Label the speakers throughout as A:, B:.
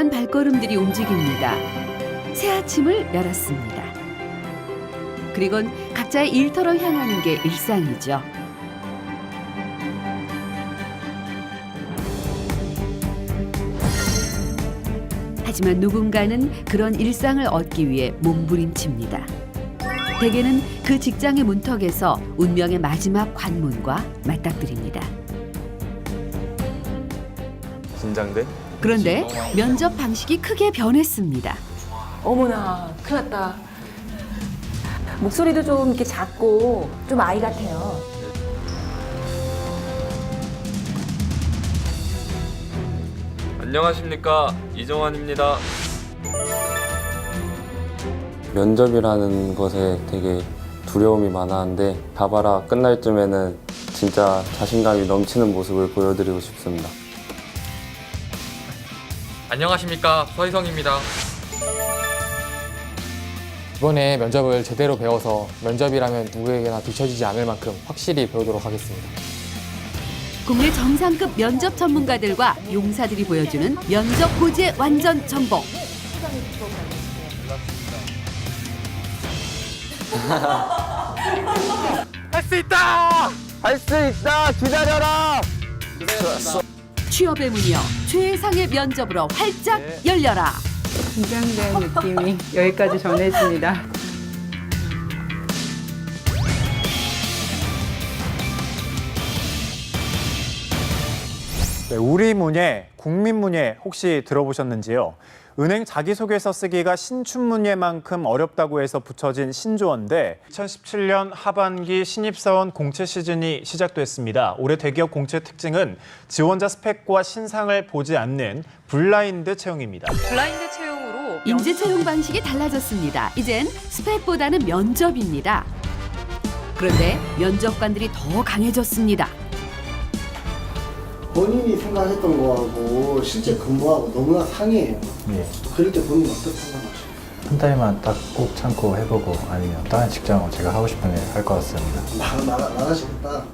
A: 부지런한 발걸음들이 움직입니다. 새 아침을 열었습니다. 그리곤 각자의 일터로 향하는 게 일상이죠. 하지만 누군가는 그런 일상을 얻기 위해 몸부림칩니다. 대개는 그 직장의 문턱에서 운명의 마지막 관문과 맞닥뜨립니다.
B: 긴장돼?
A: 그런데 면접 방식이 크게 변했습니다.
C: 어머나, 큰일 났다. 목소리도 좀 이렇게 작고 좀 아이 같아요.
B: 안녕하십니까, 이정환입니다.
D: 면접이라는 것에 되게 두려움이 많았는데 가봐라 끝날 쯤에는 진짜 자신감이 넘치는 모습을 보여드리고 싶습니다.
E: 안녕하십니까, 서희성입니다.
F: 이번에 면접을 제대로 배워서 면접이라면 누구에게나 뒤처지지 않을 만큼 확실히 배우도록 하겠습니다.
A: 국내 정상급 면접 전문가들과 용사들이 보여주는 면접 고지의 완전 정복.
E: 할 수 있다!
D: 할 수 있다! 기다려라!
A: 취업의 문이여 최상의 면접으로 활짝 열려라.
G: 긴장된 느낌이 여기까지 전해집니다.
H: 네, 우리문예, 국민문예 혹시 들어보셨는지요? 은행 자기소개서 쓰기가 신춘문예만큼 어렵다고 해서 붙여진 신조어인데 2017년 하반기 신입사원 공채 시즌이 시작됐습니다. 올해 대기업 공채 특징은 지원자 스펙과 신상을 보지 않는 블라인드 채용입니다.
C: 블라인드 채용으로
A: 인재 채용 방식이 달라졌습니다. 이젠 스펙보다는 면접입니다. 그런데 면접관들이 더 강해졌습니다.
I: 본인이 생각했던 거하고 실제 근무하고 너무나 상이해요.
J: 예.
I: 그럴 때 본인 어떻게 생각하세요?
J: 한 달만 딱 꼭 참고 해보고 아니면 다른 직장으로 제가 하고 싶은 일 할 것 같습니다.
I: 나가시겠다.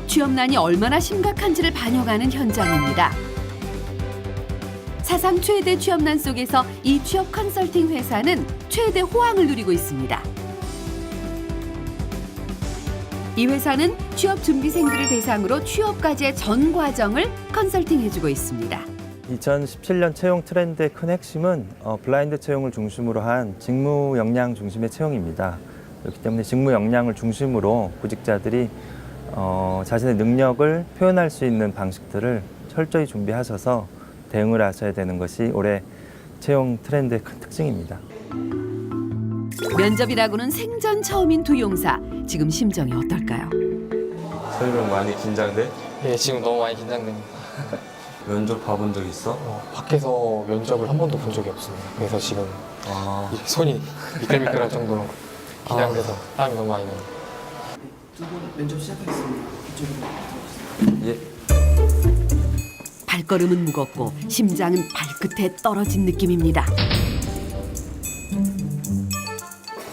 A: 취업난이 얼마나 심각한지를 반영하는 현장입니다. 사상 최대 취업난 속에서 이 취업 컨설팅 회사는 최대 호황을 누리고 있습니다. 이 회사는 취업 준비생들을 대상으로 취업까지의 전 과정을 컨설팅해주고 있습니다.
K: 2017년 채용 트렌드의 큰 핵심은 블라인드 채용을 중심으로 한 직무 역량 중심의 채용입니다. 그렇기 때문에 직무 역량을 중심으로 구직자들이 자신의 능력을 표현할 수 있는 방식들을 철저히 준비하셔서 대응을 하셔야 되는 것이 올해 채용 트렌드의 큰 특징입니다.
A: 면접이라고는 생전 처음인 두 용사, 지금 심정이 어떨까요?
B: 설명 많이 긴장돼?
F: 예, 지금 너무 많이 긴장됩니다.
D: 면접 봐본 적 있어?
F: 밖에서 면접을 한 번도 본 적이 없습니다. 그래서 지금 이 손이 미끌미끌할 정도로 긴장돼서 땀이 너무 많이 나요.
I: 두 분 면접 시작하겠습니다. 이쪽으로.
D: 예.
A: 발걸음은 무겁고 심장은 발끝에 떨어진 느낌입니다.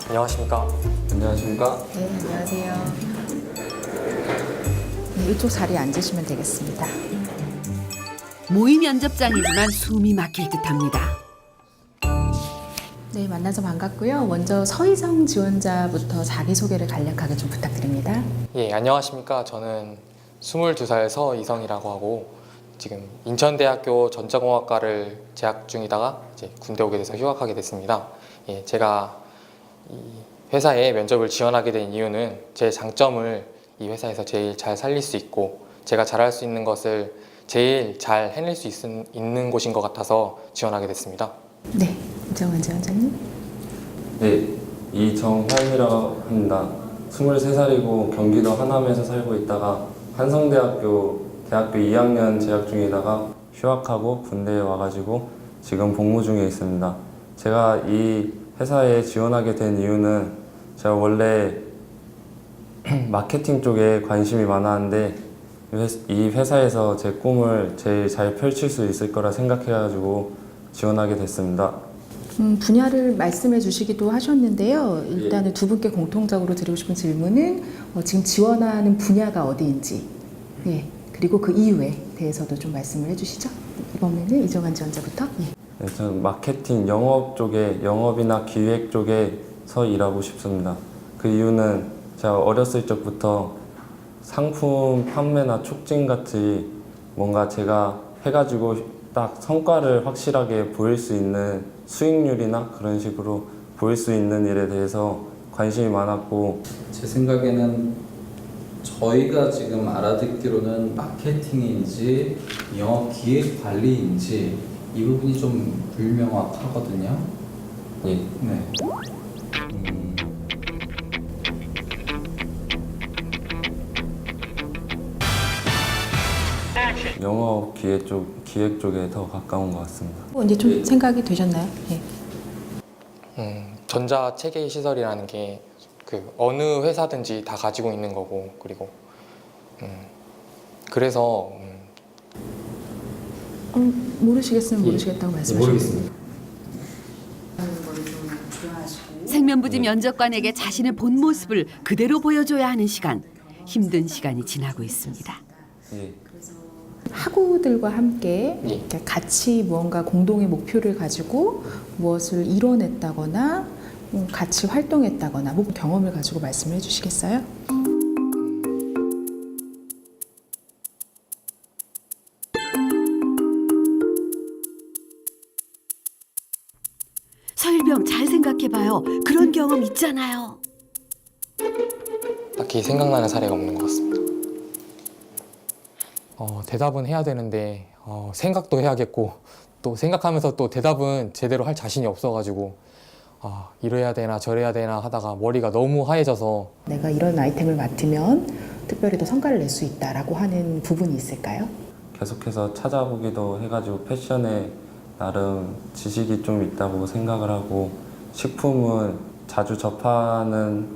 F: 안녕하십니까.
D: 안녕하십니까?
G: 네, 안녕하세요. 이쪽 자리에 앉으시면 되겠습니다.
A: 모의 면접장이지만 숨이 막힐 듯합니다.
G: 네, 만나서 반갑고요. 먼저 서희성 지원자부터 자기소개를 간략하게 좀 부탁드립니다.
F: 예, 안녕하십니까. 저는 22살 서이성이라고 하고 지금 인천대학교 전자공학과를 재학 중이다가 이제 군대 오게 돼서 휴학하게 됐습니다. 예, 제가 이 회사에 면접을 지원하게 된 이유는 제 장점을 이 회사에서 제일 잘 살릴 수 있고 제가 잘할 수 있는 것을 제일 잘 해낼 수 있는 곳인 것 같아서 지원하게 됐습니다.
G: 네, 이정환 지원자님.
D: 네, 이정환이라고 합니다. 23살이고 경기도 하남에서 살고 있다가 한성대학교 대학교 2학년 재학 중이다가 휴학하고 군대에 와가지고 지금 복무 중에 있습니다. 제가 이 회사에 지원하게 된 이유는 제가 원래 마케팅 쪽에 관심이 많았는데 이 회사에서 제 꿈을 제일 잘 펼칠 수 있을 거라 생각해가지고 지원하게 됐습니다.
G: 분야를 말씀해 주시기도 하셨는데요. 일단은 두 분께 공통적으로 드리고 싶은 질문은 지금 지원하는 분야가 어디인지, 예, 그리고 그 이유에 대해서도 좀 말씀을 해주시죠. 이번에는 이정환 지원자부터. 예.
D: 네, 저는 마케팅, 영업 쪽에, 영업이나 기획 쪽에서 일하고 싶습니다. 그 이유는 제가 어렸을 적부터 상품 판매나 촉진 같이 뭔가 제가 해가지고 딱 성과를 확실하게 보일 수 있는 수익률이나 그런 식으로 보일 수 있는 일에 대해서 관심이 많았고,
L: 제 생각에는 저희가 지금 알아듣기로는 마케팅인지 영업 기획 관리인지 이 부분이 좀 불명확하거든요.
D: 예.
L: 네.
D: 영업 기획 쪽에 더 가까운 것 같습니다.
G: 이제 좀 생각이 되셨나요? 예.
F: 전자 체계 시설이라는 게 그 어느 회사든지 다 가지고 있는 거고, 그리고 그래서
G: 모르시겠으면 모르시겠다고 말씀하셨어요.
L: 모르겠습니다.
A: 생면부지 면접관에게 자신의 본 모습을 그대로 보여줘야 하는 시간. 힘든 시간이 지나고 있습니다.
D: 예.
G: 학우들과 함께 이렇게 같이 무언가 공동의 목표를 가지고 무엇을 이뤄냈다거나 같이 활동했다거나 뭐 경험을 가지고 말씀을 해주시겠어요?
A: 서일병 잘 생각해봐요. 그런 경험 있잖아요.
F: 딱히 생각나는 사례가 없는 것 같습니다. 대답은 해야 되는데 생각도 해야겠고, 또 생각하면서 또 대답은 제대로 할 자신이 없어가지고 이래야 되나 저래야 되나 하다가 머리가 너무 하얘져서
G: 내가 이런 아이템을 맡으면 특별히 더 성과를 낼 수 있다라고 하는 부분이 있을까요?
D: 계속해서 찾아보기도 해가지고 패션에 나름 지식이 좀 있다고 생각을 하고, 식품은 자주 접하는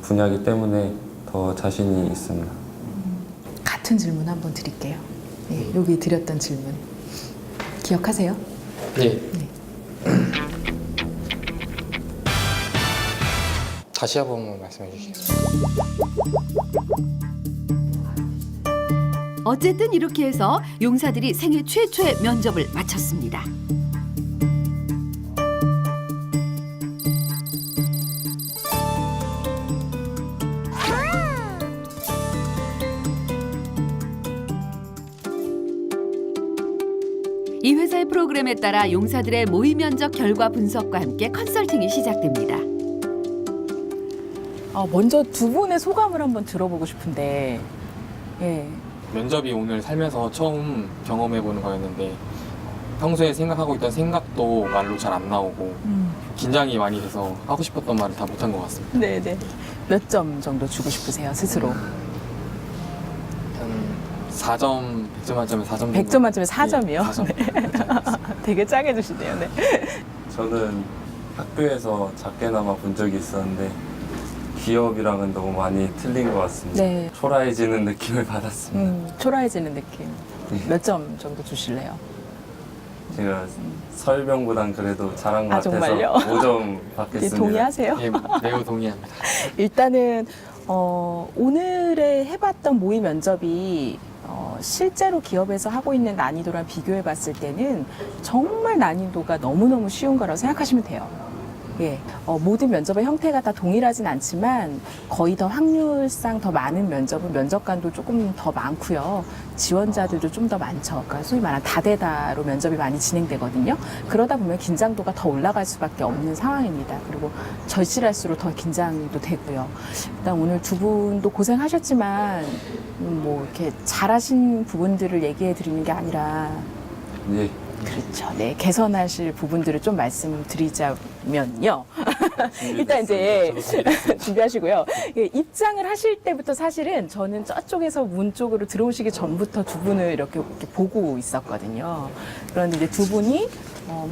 D: 분야이기 때문에 더 자신이 있습니다.
G: 같은 질문 한번 드릴게요. 예, 여기 드렸던 질문 기억하세요?
F: 네. 다시 한번 말씀해 주시겠어요?
A: 어쨌든 이렇게 해서 용사들이 생애 최초의 면접을 마쳤습니다. 이 회사의 프로그램에 따라 용사들의 모의 면접 결과 분석과 함께 컨설팅이 시작됩니다.
C: 먼저 두 분의 소감을 한번 들어보고 싶은데, 예.
F: 면접이 오늘 살면서 처음 경험해보는 거였는데 평소에 생각하고 있던 생각도 말로 잘 안 나오고 긴장이 많이 돼서 하고 싶었던 말을 다 못한 것 같습니다.
C: 네네. 몇 점 정도 주고 싶으세요, 스스로?
F: 한 4점, 100점 만점에 4점 정도.
C: 100점 만점에 4점이요?
F: 4점.
C: 되게 짜게 주시네요. 네.
D: 저는 학교에서 작게나마 본 적이 있었는데 기업이랑은 너무 많이 틀린 것 같습니다.
C: 네.
D: 초라해지는 느낌을 받았습니다.
C: 초라해지는 느낌. 몇 점 정도 주실래요?
D: 제가 서일병보단 그래도 잘한 것 같아서
C: 정말요?
D: 5점 받겠습니다.
C: 동의하세요?
F: 예, 매우 동의합니다.
C: 일단은 오늘의 해봤던 모의 면접이 실제로 기업에서 하고 있는 난이도랑 비교해 봤을 때는 정말 난이도가 너무너무 쉬운 거라고 생각하시면 돼요. 예, 모든 면접의 형태가 다 동일하진 않지만 거의 더 확률상 더 많은 면접은 면접관도 조금 더 많고요. 지원자들도 좀 더 많죠. 그러니까 소위 말하는 다대다로 면접이 많이 진행되거든요. 그러다 보면 긴장도가 더 올라갈 수밖에 없는 상황입니다. 그리고 절실할수록 더 긴장도 되고요. 일단 오늘 두 분도 고생하셨지만 뭐 이렇게 잘하신 부분들을 얘기해 드리는 게 아니라
D: 예.
C: 그렇죠. 네, 개선하실 부분들을 좀 말씀드리자면요. 일단 이제 준비하시고요. 입장을 하실 때부터 사실은 저는 저쪽에서 문 쪽으로 들어오시기 전부터 두 분을 이렇게 보고 있었거든요. 그런데 이제 두 분이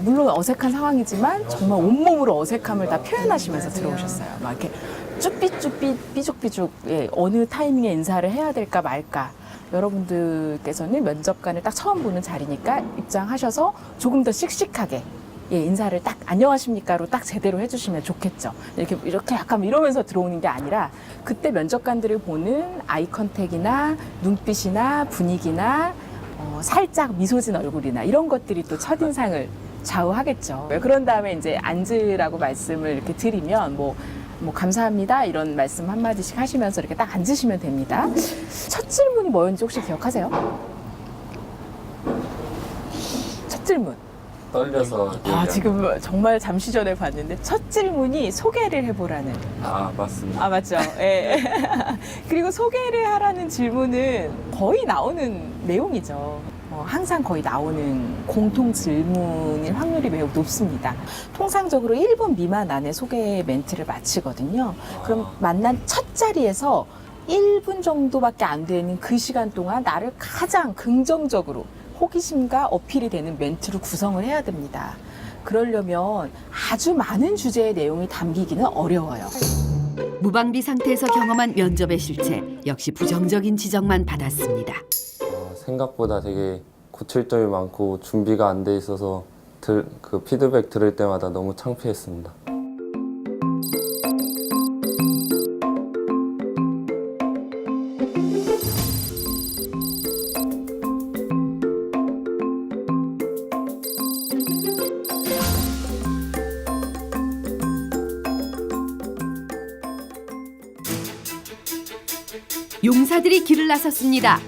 C: 물론 어색한 상황이지만 정말 온몸으로 어색함을 다 표현하시면서 들어오셨어요. 막 이렇게 쭈삣쭈삣 삐죽삐죽 어느 타이밍에 인사를 해야 될까 말까. 여러분들께서는 면접관을 딱 처음 보는 자리니까 입장하셔서 조금 더 씩씩하게 예, 인사를 딱 안녕하십니까로 딱 제대로 해주시면 좋겠죠. 이렇게 약간 이러면서 들어오는 게 아니라 그때 면접관들을 보는 아이 컨택이나 눈빛이나 분위기나 살짝 미소 진 얼굴이나 이런 것들이 또 첫인상을 좌우하겠죠. 그런 다음에 이제 앉으라고 말씀을 이렇게 드리면 뭐 감사합니다 이런 말씀 한마디씩 하시면서 이렇게 딱 앉으시면 됩니다. 첫 질문이 뭐였는지 혹시 기억하세요? 첫 질문.
D: 떨려서
C: 지금 정말 잠시 전에 봤는데 첫 질문이 소개를 해보라는.
D: 맞습니다.
C: 맞죠. 예. 그리고 소개를 하라는 질문은 거의 나오는 내용이죠. 항상 거의 나오는 공통 질문일 확률이 매우 높습니다. 통상적으로 1분 미만 안에 소개 멘트를 마치거든요. 그럼 만난 첫 자리에서 1분 정도밖에 안 되는 그 시간 동안 나를 가장 긍정적으로 호기심과 어필이 되는 멘트로 구성을 해야 됩니다. 그러려면 아주 많은 주제의 내용이 담기기는 어려워요.
A: 무방비 상태에서 경험한 면접의 실체 역시 부정적인 지적만 받았습니다.
D: 생각보다 되게 고칠 점이 많고 준비가 안 돼 있어서 그 피드백 들을 때마다 너무 창피했습니다.
A: 용사들이 길을 나섰습니다.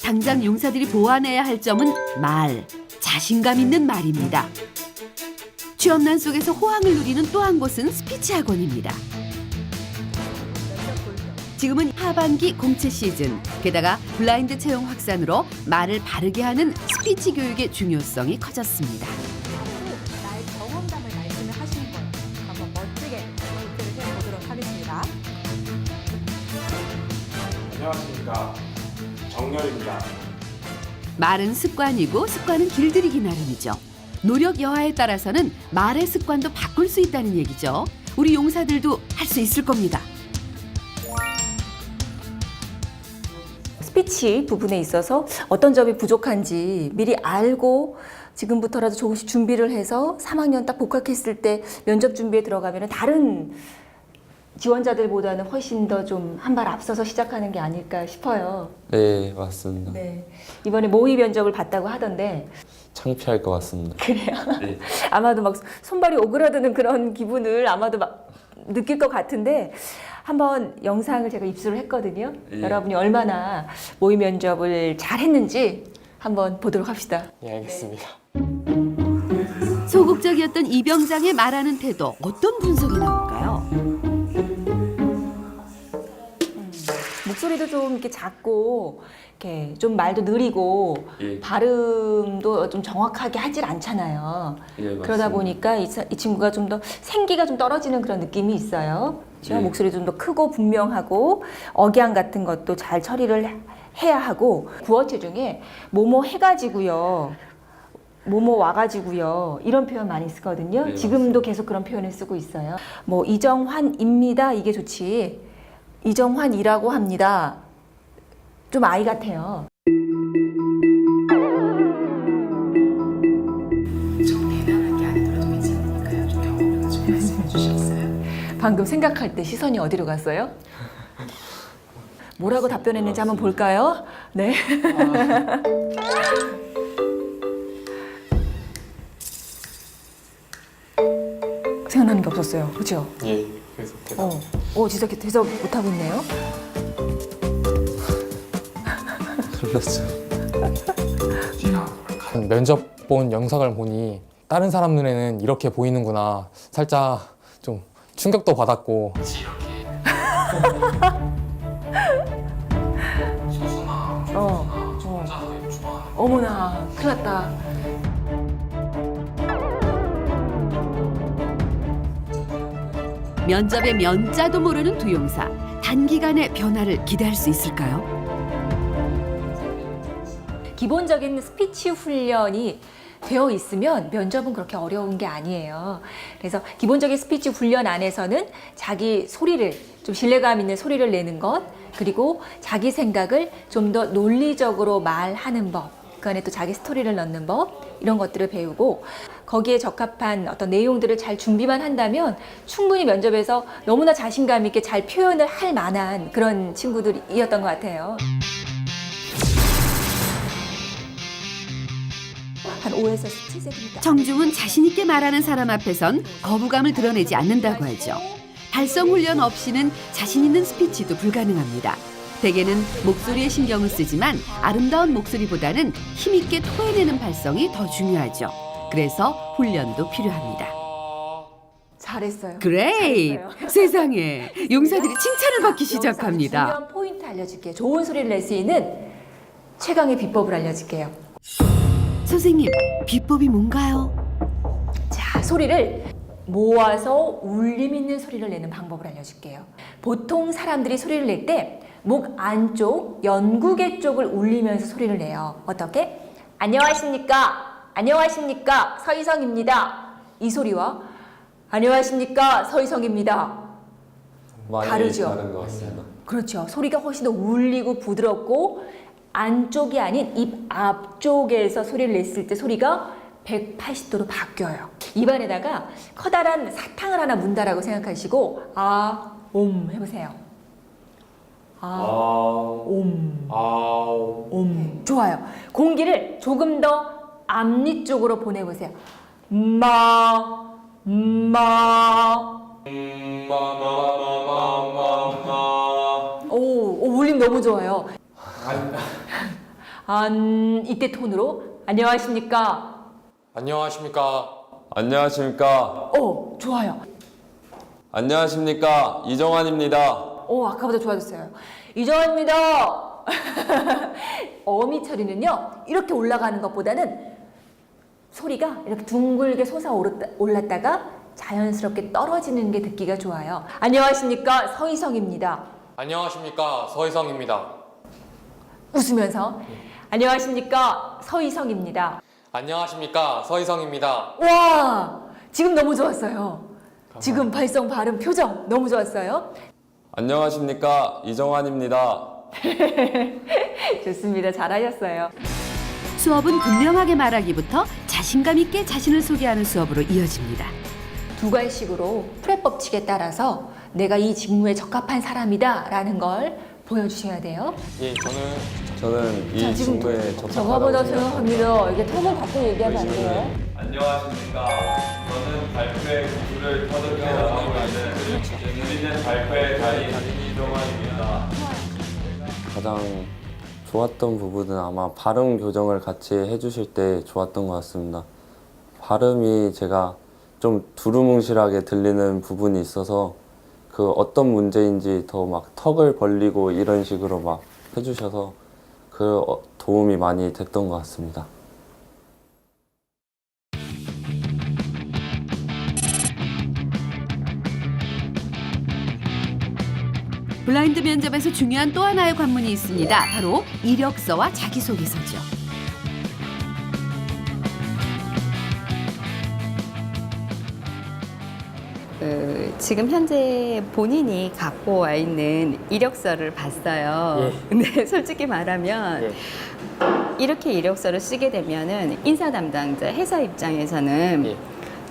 A: 당장 용사들이 보완해야 할 점은 말, 자신감 있는 말입니다. 취업난 속에서 호황을 누리는 또 한 곳은 스피치 학원입니다. 지금은 하반기 공채 시즌, 게다가 블라인드 채용 확산으로 말을 바르게 하는 스피치 교육의 중요성이 커졌습니다.
M: 나의 경험담을 말씀을 하신 거예요. 한번 멋지게 공채를 해보도록 하겠습니다.
N: 안녕하십니까, 정렬입니다.
A: 말은 습관이고 습관은 길들이기 나름이죠. 노력 여하에 따라서는 말의 습관도 바꿀 수 있다는 얘기죠. 우리 용사들도 할 수 있을 겁니다.
O: 스피치 부분에 있어서 어떤 점이 부족한지 미리 알고 지금부터라도 조금씩 준비를 해서 3학년 딱 복학했을 때 면접 준비에 들어가면 다른 지원자들보다는 훨씬 더 좀 한 발 앞서서 시작하는 게 아닐까 싶어요.
D: 네, 맞습니다.
O: 네. 이번에 모의 면접을 봤다고 하던데
D: 창피할 것 같습니다.
O: 그래요?
D: 네.
O: 아마도 막 손발이 오그라드는 그런 기분을 아마도 막 느낄 것 같은데 한번 영상을 제가 입수를 했거든요.
D: 예.
O: 여러분이 얼마나 모의 면접을 잘 했는지 한번 보도록 합시다.
F: 예, 알겠습니다.
A: 소극적이었던 이병장의 말하는 태도, 어떤 분석이 나올까요?
O: 목소리도 좀 이렇게 작고, 이렇게 좀 말도 느리고,
D: 예.
O: 발음도 좀 정확하게 하질 않잖아요.
D: 예, 맞습니다.
O: 그러다 보니까 이 친구가 좀 더 생기가 좀 떨어지는 그런 느낌이 있어요. 그렇죠?
D: 예.
O: 목소리 좀 더 크고 분명하고, 억양 같은 것도 잘 처리를 해야 하고, 구어체 중에 뭐뭐 해가지고요. 뭐뭐 와가지고요. 이런 표현 많이 쓰거든요.
D: 네,
O: 지금도 계속 그런 표현을 쓰고 있어요. 뭐 이정환입니다. 이게 좋지. 이정환이라고 합니다. 좀 아이 같아요.
C: 좀 대단한 게 아니더라도 괜찮으니까요. 좀 경험을 가지고 말씀해 주셨어요.
O: 방금 생각할 때 시선이 어디로 갔어요? 뭐라고 답변했는지 한번 볼까요? 네. 생각나는 게 없었어요. 그렇죠?
F: 예, 그래서 대답.
O: 진짜 대답 못하고 있네요.
D: 놀랐죠.
F: 면접 본 영상을 보니 다른 사람 눈에는 이렇게 보이는구나. 살짝 좀 충격도 받았고.
O: 어머나, 큰일 났다.
A: 면접의 면자도 모르는 두 용사. 단기간에 변화를 기대할 수 있을까요?
O: 기본적인 스피치 훈련이 되어 있으면 면접은 그렇게 어려운 게 아니에요. 그래서 기본적인 스피치 훈련 안에서는 자기 소리를, 좀 신뢰감 있는 소리를 내는 것, 그리고 자기 생각을 좀 더 논리적으로 말하는 법, 그 안에 또 자기 스토리를 넣는 법 이런 것들을 배우고 거기에 적합한 어떤 내용들을 잘 준비만 한다면 충분히 면접에서 너무나 자신감 있게 잘 표현을 할 만한 그런 친구들이었던 것 같아요. 한 5에서 7cm.
A: 정중은 자신 있게 말하는 사람 앞에선 거부감을 드러내지 않는다고 하죠. 발성 훈련 없이는 자신 있는 스피치도 불가능합니다. 대개는 목소리에 신경을 쓰지만 아름다운 목소리보다는 힘있게 토해내는 발성이 더 중요하죠. 그래서 훈련도 필요합니다.
O: 잘했어요.
A: 그레이!
O: 잘했어요.
A: 세상에 용사들이 칭찬을 받기 시작합니다.
O: 중요한 포인트 알려줄게요. 좋은 소리를 낼 수 있는 최강의 비법을 알려줄게요.
A: 선생님, 비법이 뭔가요?
O: 자, 소리를 모아서 울림 있는 소리를 내는 방법을 알려줄게요. 보통 사람들이 소리를 낼 때 목 안쪽, 연구개 쪽을 울리면서 소리를 내요. 어떻게? 안녕하십니까? 안녕하십니까? 서희성입니다. 이 소리와 안녕하십니까? 서희성입니다.
D: 많이
O: 다르죠?
D: 다른 것 같습니다.
O: 그렇죠. 소리가 훨씬 더 울리고 부드럽고 안쪽이 아닌 입 앞쪽에서 소리를 냈을 때 소리가 180도로 바뀌어요. 입안에다가 커다란 사탕을 하나 문다라고 생각하시고 해보세요. 좋아요. 공기를 조금 더 앞니 쪽으로 보내보세요. 울림 너무 좋아요. 이때 톤으로 안녕하십니까?
F: 안녕하십니까?
B: 안녕하십니까?
O: 좋아요.
B: 안녕하십니까? 이정환입니다.
O: 아까보다 좋아졌어요. 이정환입니다. 어미 처리는요, 이렇게 올라가는 것보다는 소리가 이렇게 둥글게 솟아올랐다가 자연스럽게 떨어지는 게 듣기가 좋아요. 안녕하십니까? 서희성입니다.
F: 안녕하십니까? 서희성입니다.
O: 웃으면서 안녕하십니까? 서희성입니다.
F: 안녕하십니까? 서희성입니다.
O: 와, 지금 너무 좋았어요. 지금 발성, 발음, 표정 너무 좋았어요.
B: 안녕하십니까? 이정환입니다.
O: 좋습니다. 잘하셨어요.
A: 수업은 분명하게 말하기부터 자신감 있게 자신을 소개하는 수업으로 이어집니다.
O: 두괄식으로 프랩 법칙에 따라서 내가 이 직무에 적합한 사람이다라는 걸 보여주셔야 돼요.
F: 예,
B: 저는 이 직무에
O: 저거보다
B: 적합하다고
O: 조용합니다. 이게 톤을 바꾸고 얘기하면 안 돼요.
B: 안녕하십니까? 저는 발표의 구슬을 터득해 나가고 있는 재미있는 발표의 달인 이정환입니다.
D: 가장 좋았던 부분은 아마 발음 교정을 같이 해주실 때 좋았던 것 같습니다. 발음이 제가 좀 두루뭉실하게 들리는 부분이 있어서 그 어떤 문제인지 더 막 턱을 벌리고 이런 식으로 막 해주셔서 그 도움이 많이 됐던 것 같습니다.
A: 블라인드 면접에서 중요한 또 하나의 관문이 있습니다. 바로 이력서와 자기소개서죠.
P: 지금 현재 본인이 갖고 와 있는 이력서를 봤어요. 근데 솔직히 말하면 이렇게 이력서를 쓰게 되면은 인사 담당자 회사 입장에서는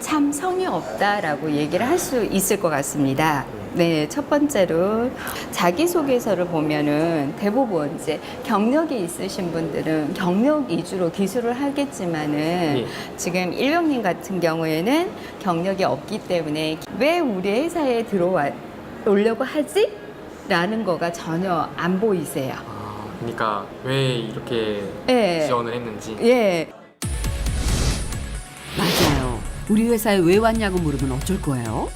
P: 참 성의 없다라고 얘기를 할 수 있을 것 같습니다. 네, 첫 번째로 자기소개서를 보면은 대부분 이제 경력이 있으신 분들은 경력 위주로 기술을 하겠지만은 지금 일병님 같은 경우에는 경력이 없기 때문에 왜 우리 회사에 들어오려고 하지? 라는 거가 전혀 안 보이세요.
F: 그러니까 왜 이렇게 지원을 했는지.
A: 맞아요. 우리 회사에 왜 왔냐고 물으면 어쩔 거예요?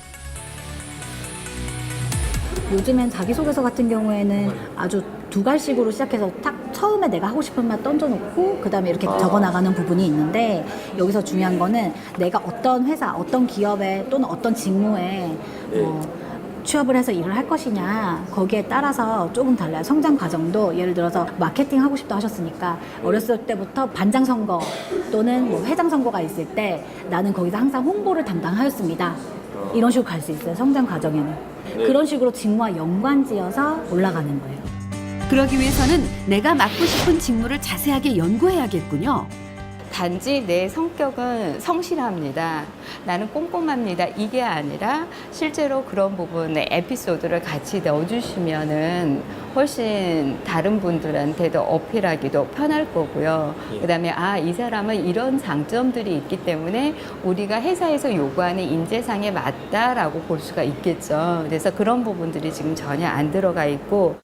Q: 요즘엔 자기소개서 같은 경우에는 아주 두괄식으로 시작해서 딱 처음에 내가 하고 싶은 말 던져놓고 그 다음에 이렇게 적어나가는 부분이 있는데 여기서 중요한 거는 내가 어떤 회사, 어떤 기업에 또는 어떤 직무에 취업을 해서 일을 할 것이냐 거기에 따라서 조금 달라요. 성장 과정도 예를 들어서 마케팅 하고 싶다 하셨으니까 어렸을 때부터 반장 선거 또는 뭐 회장 선거가 있을 때 나는 거기서 항상 홍보를 담당하였습니다. 이런 식으로 갈 수 있어요. 성장 과정에는. 그런 식으로 직무와 연관지어서 올라가는 거예요.
A: 그러기 위해서는 내가 맡고 싶은 직무를 자세하게 연구해야겠군요.
P: 단지 내 성격은 성실합니다. 나는 꼼꼼합니다. 이게 아니라 실제로 그런 부분에 에피소드를 같이 넣어주시면은 훨씬 다른 분들한테도 어필하기도 편할 거고요. 그다음에 이 사람은 이런 장점들이 있기 때문에 우리가 회사에서 요구하는 인재상에 맞다라고 볼 수가 있겠죠. 그래서 그런 부분들이 지금 전혀 안 들어가 있고.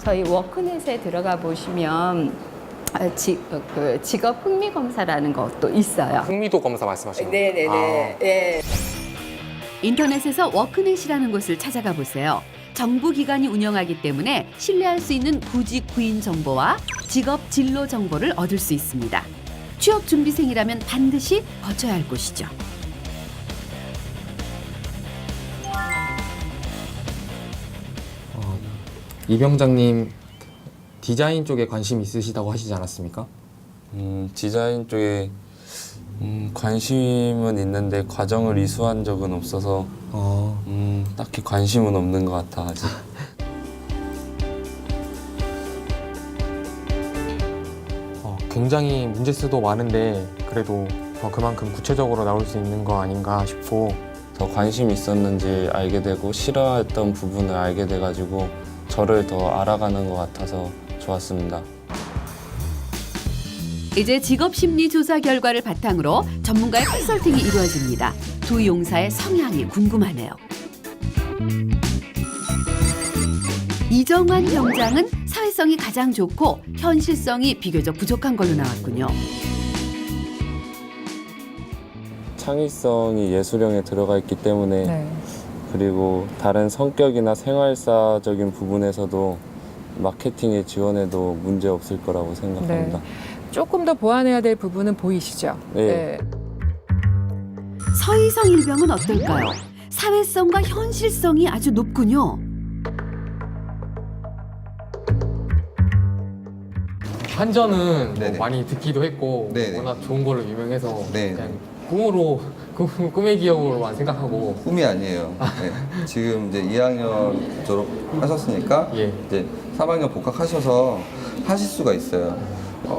P: 저희 워크넷에 들어가 보시면 직업 흥미 검사라는 것도 있어요.
F: 흥미도 검사 말씀하시는 거예요?
P: 네네네. 예.
A: 인터넷에서 워크넷이라는 곳을 찾아가 보세요. 정부 기관이 운영하기 때문에 신뢰할 수 있는 구직 구인 정보와 직업 진로 정보를 얻을 수 있습니다. 취업 준비생이라면 반드시 거쳐야 할 곳이죠.
F: 이 병장님 디자인 쪽에 관심 있으시다고 하시지 않았습니까?
D: 디자인 쪽에 관심은 있는데 과정을 이수한 적은 없어서 딱히 관심은 없는 것 같아 아직.
F: 굉장히 문제수도 많은데 그래도 더 그만큼 구체적으로 나올 수 있는 거 아닌가 싶고
D: 더 관심이 있었는지 알게 되고 싫어했던 부분을 알게 돼가지고 저를 더 알아가는 것 같아서 좋았습니다.
A: 이제 직업 심리 조사 결과를 바탕으로 전문가의 컨설팅이 이루어집니다. 두 용사의 성향이 궁금하네요. 이정환 병장은 사회성이 가장 좋고 현실성이 비교적 부족한 걸로 나왔군요.
D: 창의성이 예술형에 들어가 있기 때문에 그리고 다른 성격이나 생활사적인 부분에서도 마케팅에 지원해도 문제 없을 거라고 생각합니다.
R: 조금 더 보완해야 될 부분은 보이시죠?
D: 네.
A: 서희성 일병은 어떨까요? 사회성과 현실성이 아주 높군요.
F: 한전은 뭐 많이 듣기도 했고 워낙 좋은 걸로 유명해서 그냥 꿈의 기업으로만 생각하고
S: 꿈이 아니에요. 네. 지금 이제 2학년 졸업하셨으니까 이제 3학년 복학하셔서 하실 수가 있어요.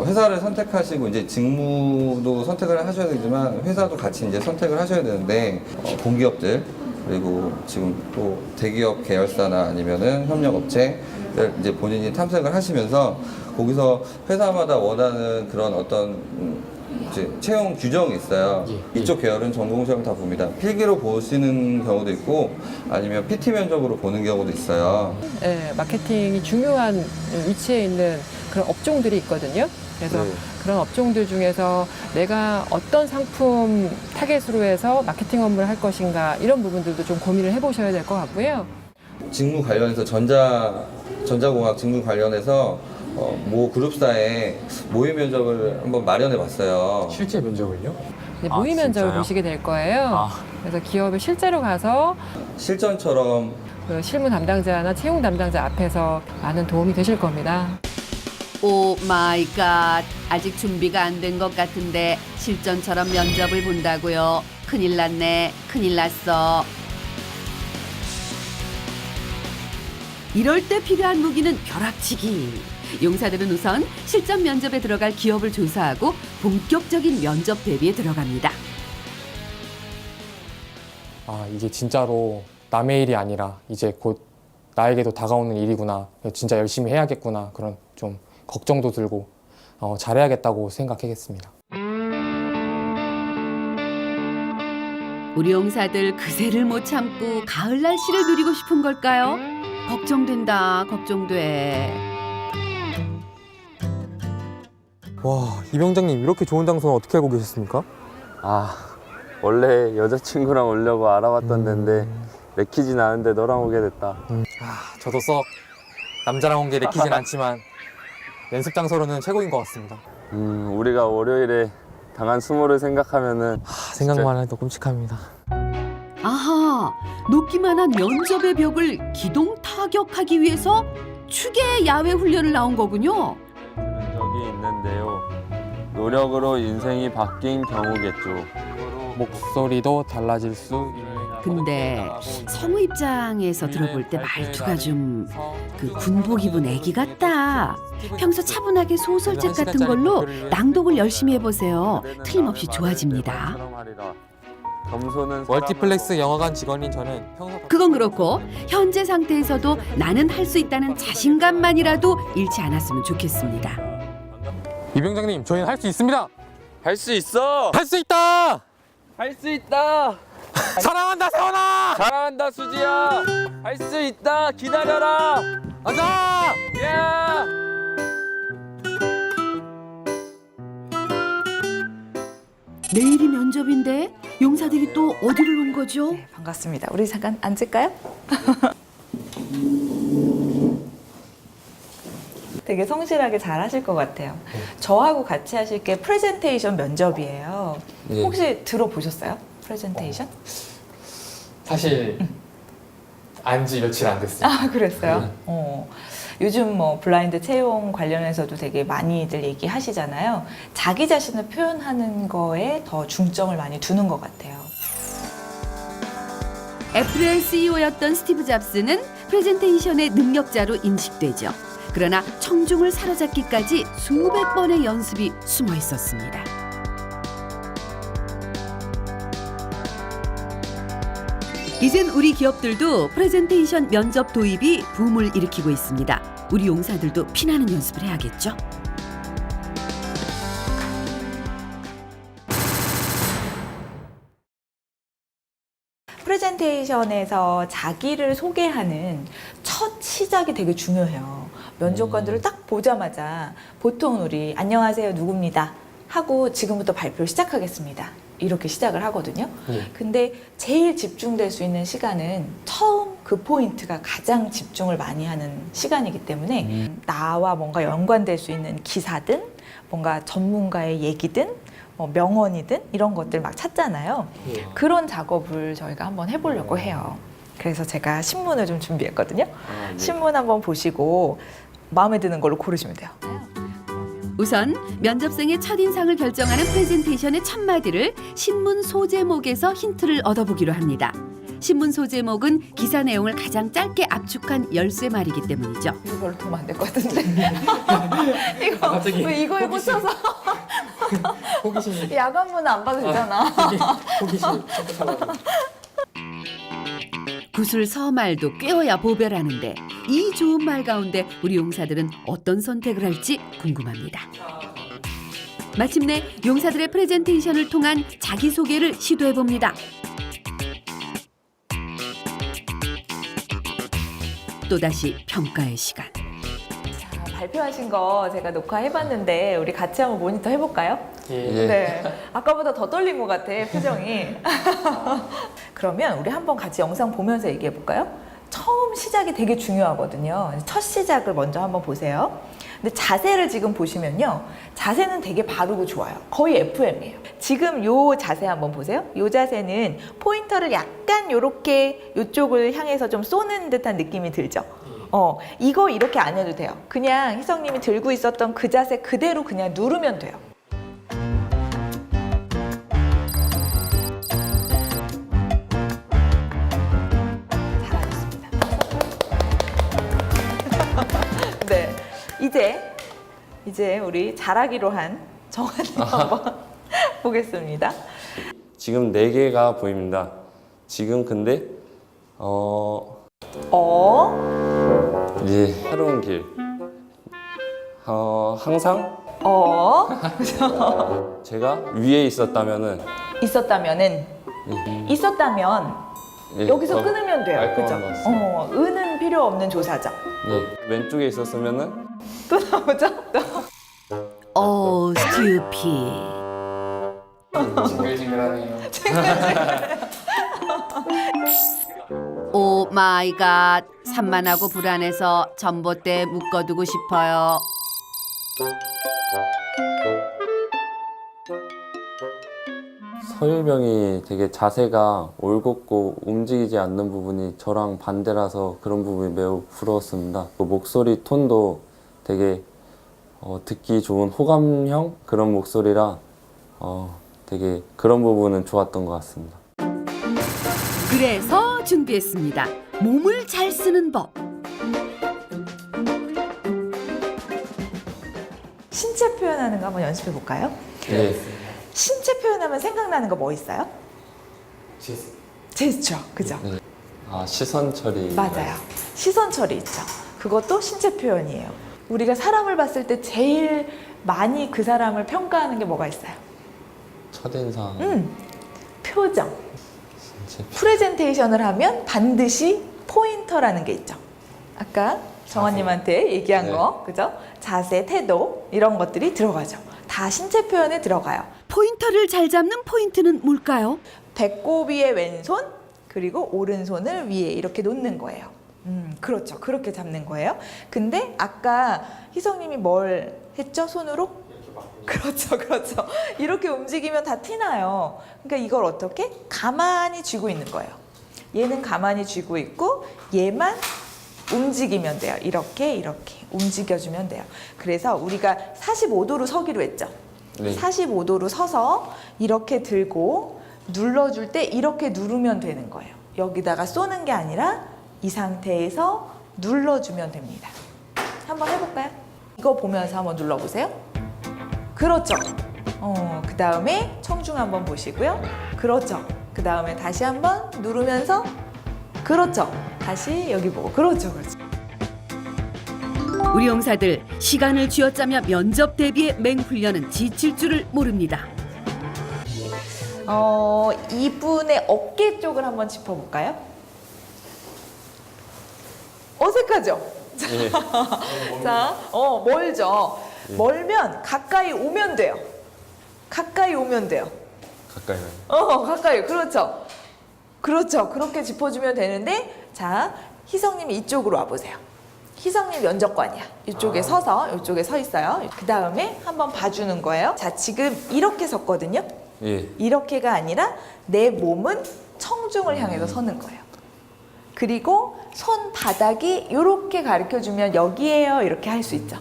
S: 회사를 선택하시고 이제 직무도 선택을 하셔야 되지만 회사도 같이 이제 선택을 하셔야 되는데 공기업들 그리고 지금 또 대기업 계열사나 아니면은 협력업체를 이제 본인이 탐색을 하시면서 거기서 회사마다 원하는 그런 어떤 이제 채용 규정이 있어요. 이쪽 계열은 전공 시험을 다 봅니다. 필기로 보시는 경우도 있고 아니면 PT 면접으로 보는 경우도 있어요.
R: 네, 마케팅이 중요한 위치에 있는 그런 업종들이 있거든요. 그래서 그런 업종들 중에서 내가 어떤 상품 타겟으로 해서 마케팅 업무를 할 것인가 이런 부분들도 좀 고민을 해보셔야 될 것 같고요.
S: 직무 관련해서 전자공학 직무 관련해서 모 그룹사에 모의 면접을 한번 마련해 봤어요.
F: 실제 면접을요?
R: 모의 면접을 보시게 될 거예요. 그래서 기업에 실제로 가서
S: 실전처럼
R: 그 실무 담당자나 채용 담당자 앞에서 많은 도움이 되실 겁니다.
A: 오 마이 갓. 아직 준비가 안 된 것 같은데 실전처럼 면접을 본다고요. 큰일 났네. 큰일 났어. 이럴 때 필요한 무기는 벼락치기. 용사들은 우선 실전 면접에 들어갈 기업을 조사하고 본격적인 면접 대비에 들어갑니다.
F: 이게 진짜로 남의 일이 아니라 이제 곧 나에게도 다가오는 일이구나. 진짜 열심히 해야겠구나. 그런 좀 걱정도 들고 잘해야겠다고 생각하겠습니다.
A: 우리 용사들 그새를 못 참고 가을 날씨를 누리고 싶은 걸까요? 걱정된다. 걱정돼.
F: 와, 이 병장님 이렇게 좋은 장소는 어떻게 알고 계셨습니까?
D: 원래 여자친구랑 오려고 알아봤던 데인데 내키진 않은데 너랑 오게 됐다.
F: 저도 썩 남자랑 온 게 내키진 않지만 연습 장소로는 최고인 것 같습니다.
D: 우리가 월요일에 당한 수모를 생각하면은
F: 생각만 해도 끔찍합니다.
A: 아하, 높기만 한 면접의 벽을 기동 타격하기 위해서 추계 야외 훈련을 나온 거군요.
D: 적이 있는데요.
B: 노력으로 인생이 바뀐 경우겠죠.
F: 목소리도 달라질 수 있는.
A: 근데 성우 입장에서 들어볼 때 말투가 좀 그 군복 입은 애기 같다. 평소 차분하게 소설책 같은 걸로 낭독을 열심히 해보세요. 틀림없이 좋아집니다.
B: 겸손은
F: 멀티플렉스 영화관 직원인 저는 평소
A: 그건 그렇고 현재 상태에서도 나는 할 수 있다는 자신감만이라도 잃지 않았으면 좋겠습니다.
F: 이병장님, 저희는 할 수 있습니다.
B: 할 수 있어.
F: 할 수 있다.
B: 할 수 있다.
F: 사랑한다, 세원아.
B: 사랑한다, 수지야. 할 수 있다. 기다려라.
F: 가자.
B: 야.
A: 내일이 면접인데 용사들이 또 어디를 온 거죠?
C: 반갑습니다. 우리 잠깐 앉을까요? 되게 성실하게 잘 하실 것 같아요. 저하고 같이 하실 게 프레젠테이션 면접이에요.
F: 예.
C: 혹시 들어보셨어요? 프레젠테이션?
F: 사실 안지 며칠 안 됐어요.
C: 아, 그랬어요? 요즘 뭐 블라인드 채용 관련해서도 되게 많이들 얘기하시잖아요. 자기 자신을 표현하는 거에 더 중점을 많이 두는 것 같아요.
A: 애플의 CEO였던 스티브 잡스는 프레젠테이션의 능력자로 인식되죠. 그러나 청중을 사로잡기까지 수백 번의 연습이 숨어 있었습니다. 이젠 우리 기업들도 프레젠테이션 면접 도입이 붐을 일으키고 있습니다. 우리 용사들도 피나는 연습을 해야겠죠?
C: 프레젠테이션에서 자기를 소개하는 첫 시작이 되게 중요해요. 면접관들을 딱 보자마자 보통 우리 안녕하세요 누구입니다 하고 지금부터 발표를 시작하겠습니다. 이렇게 시작을 하거든요. 근데 제일 집중될 수 있는 시간은 처음 그 포인트가 가장 집중을 많이 하는 시간이기 때문에 나와 뭔가 연관될 수 있는 기사든 뭔가 전문가의 얘기든 뭐 명언이든 이런 것들 막 찾잖아요. 그런 작업을 저희가 한번 해보려고 해요. 그래서 제가 신문을 좀 준비했거든요. 신문 한번 보시고 마음에 드는 걸로 고르시면 돼요.
A: 우선 면접생의 첫인상을 결정하는 프레젠테이션의 첫 마디를 신문 소제목에서 힌트를 얻어보기로 합니다. 신문 소제목은 기사 내용을 가장 짧게 압축한 열쇠말이기 때문이죠.
C: 이거 별로 도움 안 될 것 같은데. 이거 왜 이거에 꽂혀서 야간문은 안 봐도 되잖아.
A: 구슬 서말도 꿰어야 보배라는데 이 좋은 말 가운데 우리 용사들은 어떤 선택을 할지 궁금합니다. 마침내 용사들의 프레젠테이션을 통한 자기소개를 시도해봅니다. 또다시 평가의 시간.
C: 자, 발표하신 거 제가 녹화해봤는데 우리 같이 한번 모니터 해볼까요? 네. 아까보다 더 떨린 것 같아, 표정이. 그러면 우리 한번 같이 영상 보면서 얘기해볼까요? 처음 시작이 되게 중요하거든요. 첫 시작을 먼저 한번 보세요. 근데 자세를 지금 보시면요. 자세는 되게 바르고 좋아요. 거의 FM이에요. 지금 요 자세 한번 보세요. 요 자세는 포인터를 약간 요렇게 요쪽을 향해서 좀 쏘는 듯한 느낌이 들죠? 이거 이렇게 안 해도 돼요. 그냥 희성님이 들고 있었던 그 자세 그대로 그냥 누르면 돼요. 잘하셨습니다. 네, 이제 우리 잘하기로 한 정한님 한번 보겠습니다.
D: 지금 4개가 보입니다. 지금 근데 이제 새로운 길. 항상 제가 위에 있었다면
C: 여기서 끊으면 돼요. 그죠? 은은 필요 없는 조사죠.
D: 네, 왼쪽에 있었으면은
C: 또 나오죠?
A: 스튜피.
F: 징글징글하네요.
A: 오 마이 갓. 산만하고 불안해서 전봇대에 묶어두고 싶어요.
D: 서일병이 되게 자세가 올곧고 움직이지 않는 부분이 저랑 반대라서 그런 부분이 매우 부러웠습니다. 그 목소리 톤도 되게 듣기 좋은 호감형 그런 목소리라 되게 그런 부분은 좋았던 것 같습니다.
A: 그래서 준비했습니다. 몸을 잘 쓰는 법.
T: 신체 표현하는 거 한번 연습해 볼까요?
D: 네.
T: 신체 표현하면 생각나는 거 뭐 있어요? 제스처, 그죠?
D: 네. 시선 처리.
T: 맞아요. 시선 처리 있죠. 그것도 신체 표현이에요. 우리가 사람을 봤을 때 제일 많이 그 사람을 평가하는 게 뭐가 있어요?
D: 첫인상.
T: 표정.
D: 신체
T: 프레젠테이션을 하면 반드시 포인터라는 게 있죠. 아까 정원님한테 얘기한 거, 그죠? 자세, 태도 이런 것들이 들어가죠. 다 신체 표현에 들어가요.
A: 포인터를 잘 잡는 포인트는 뭘까요?
T: 배꼽 위에 왼손, 그리고 오른손을 위에 이렇게 놓는 거예요. 그렇죠. 그렇게 잡는 거예요. 근데 아까 희성님이 뭘 했죠? 손으로? 그렇죠. 그렇죠. 이렇게 움직이면 다 티나요. 그러니까 이걸 어떻게? 가만히 쥐고 있는 거예요. 얘는 가만히 쥐고 있고 얘만 움직이면 돼요. 이렇게 움직여주면 돼요. 그래서 우리가 45도로 서기로 했죠.
D: 네.
T: 45도로 서서 이렇게 들고 눌러줄 때 이렇게 누르면 되는 거예요. 여기다가 쏘는 게 아니라 이 상태에서 눌러주면 됩니다. 한번 해볼까요? 이거 보면서 한번 눌러보세요. 그렇죠. 그 다음에 청중 한번 보시고요. 그렇죠. 그 다음에 다시 한번 누르면서 그렇죠. 다시 여기 보고 그렇죠. 그렇죠.
A: 우리 용사들 시간을 쥐어짜며 면접 대비의 맹훈련은 지칠 줄을 모릅니다.
T: 이분의 어깨 쪽을 한번 짚어볼까요? 어색하죠?
D: 네.
T: 자, 멀죠? 멀면 가까이 오면 돼요. 가까이 오면 돼요.
D: 가까이.
T: 가까이. 그렇죠. 그렇죠. 그렇게 짚어주면 되는데, 자, 희성님이 이쪽으로 와보세요. 희성님 면접관이야. 이쪽에 서서, 이쪽에 서 있어요. 그 다음에 한번 봐주는 거예요. 자, 지금 이렇게 섰거든요.
D: 예.
T: 이렇게가 아니라 내 몸은 청중을 향해서 서는 거예요. 그리고 손바닥이 이렇게 가르쳐주면 여기에요. 이렇게 할 수 있죠.